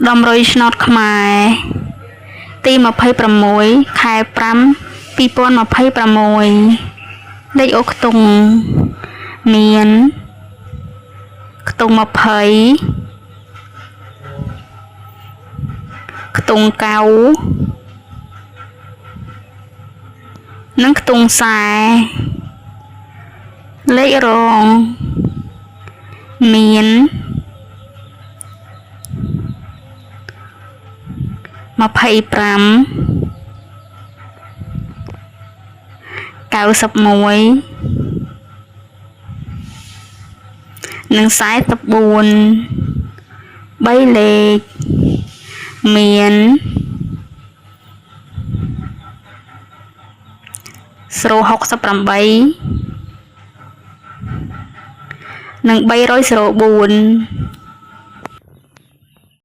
ដំរុយឆ្នោតខ្មែរទី26ខែ5 2026លេខអូខ្ទង់មានខ្ទង់20ខ្ទង់កៅនិងខ្ទង់ខ្សែលេខរងមាន25 91និង44 3លេខមាន068និង304